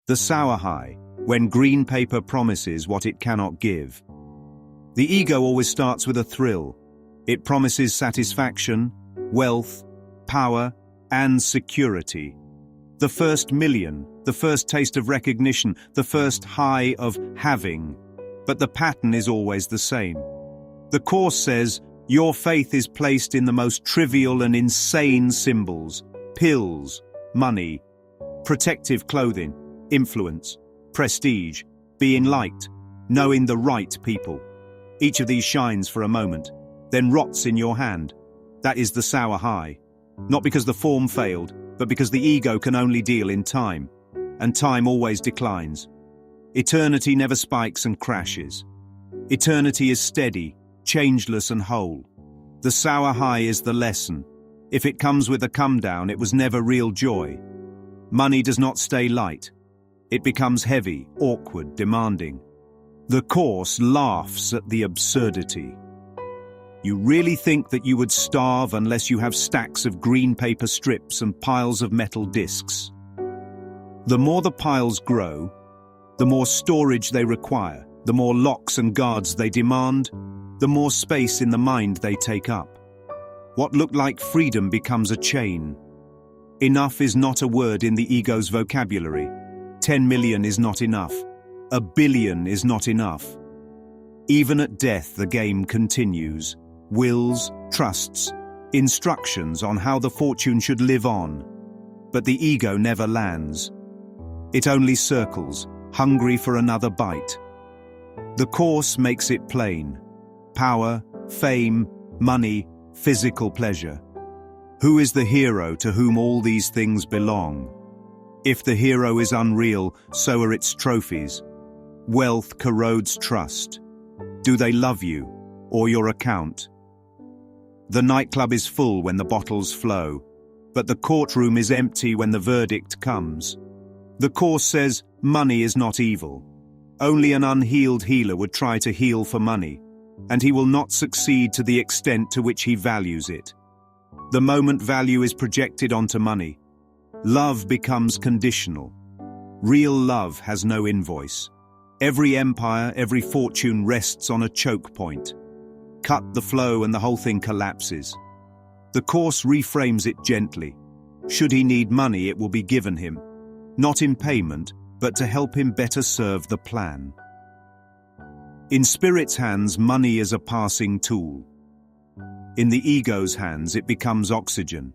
The sour high, when green paper promises what it cannot give. The ego always starts with a thrill. It promises satisfaction, wealth, power, and security. The first million, the first taste of recognition, the first high of having. But the pattern is always the same. The Course says, your faith is placed in the most trivial and insane symbols: pills, money, protective clothing, influence, prestige, being liked, knowing the right people. Each of these shines for a moment, then rots in your hand. That is the sour high. Not because the form failed, but because the ego can only deal in time, and time always declines. Eternity never spikes and crashes. Eternity is steady, changeless and whole. The sour high is the lesson. If it comes with a come down, it was never real joy. Money does not stay light. It becomes heavy, awkward, demanding. The Course laughs at the absurdity. You really think that you would starve unless you have stacks of green paper strips and piles of metal discs? The more the piles grow, the more storage they require, the more locks and guards they demand, the more space in the mind they take up. What looked like freedom becomes a chain. Enough is not a word in the ego's vocabulary. 10 million is not enough. 1 billion is not enough. Even at death, the game continues. Wills, trusts, instructions on how the fortune should live on. But the ego never lands. It only circles, hungry for another bite. The Course makes it plain. Power, fame, money, physical pleasure. Who is the hero to whom all these things belong? If the hero is unreal, so are its trophies. Wealth corrodes trust. Do they love you, or your account? The nightclub is full when the bottles flow, but the courtroom is empty when the verdict comes. The Course says money is not evil. Only an unhealed healer would try to heal for money, and he will not succeed to the extent to which he values it. The moment value is projected onto money, love becomes conditional. Real love has no invoice. Every empire, every fortune rests on a choke point. Cut the flow and the whole thing collapses. The Course reframes it gently. Should he need money, it will be given him. Not in payment, but to help him better serve the plan. In spirit's hands, money is a passing tool. In the ego's hands, it becomes oxygen.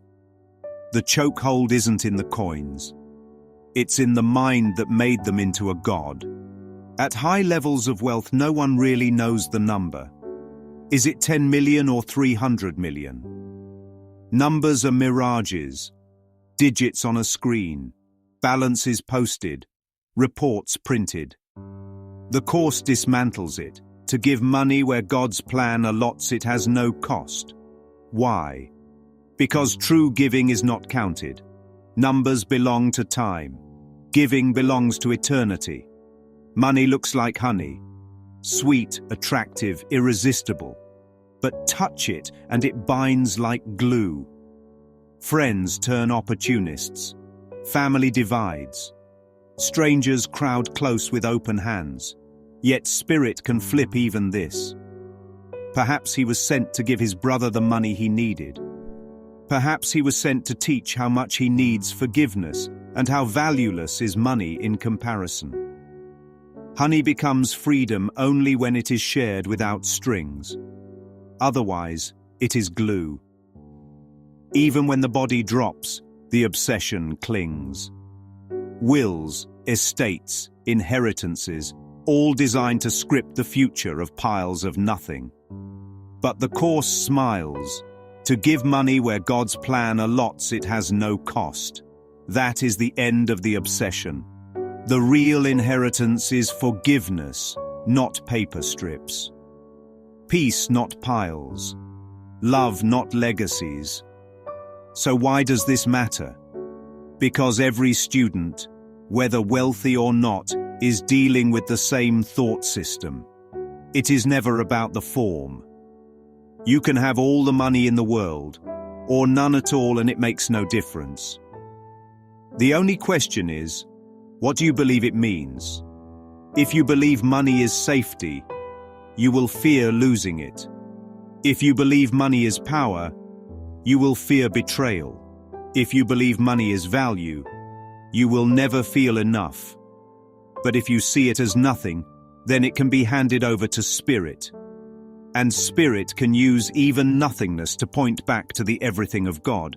The chokehold isn't in the coins. It's in the mind that made them into a god. At high levels of wealth, no one really knows the number. Is it 10 million or 300 million? Numbers are mirages, digits on a screen, balances posted, reports printed. The Course dismantles it. To give money where God's plan allots it has no cost. Why? Because true giving is not counted. Numbers belong to time. Giving belongs to eternity. Money looks like honey. Sweet, attractive, irresistible. But touch it and it binds like glue. Friends turn opportunists. Family divides. Strangers crowd close with open hands. Yet spirit can flip even this. Perhaps he was sent to give his brother the money he needed. Perhaps he was sent to teach how much he needs forgiveness and how valueless is money in comparison. Honey becomes freedom only when it is shared without strings. Otherwise, it is glue. Even when the body drops, the obsession clings. Wills, estates, inheritances, all designed to script the future of piles of nothing. But the Course smiles. To give money where God's plan allots it has no cost. That is the end of the obsession. The real inheritance is forgiveness, not paper strips. Peace, not piles. Love, not legacies. So why does this matter? Because every student, whether wealthy or not, is dealing with the same thought system. It is never about the form. You can have all the money in the world, or none at all, and it makes no difference. The only question is, What do you believe it means? If you believe money is safety, you will fear losing it. If you believe money is power, you will fear betrayal. If you believe money is value, you will never feel enough. But if you see it as nothing, then it can be handed over to spirit. And spirit can use even nothingness to point back to the everything of God.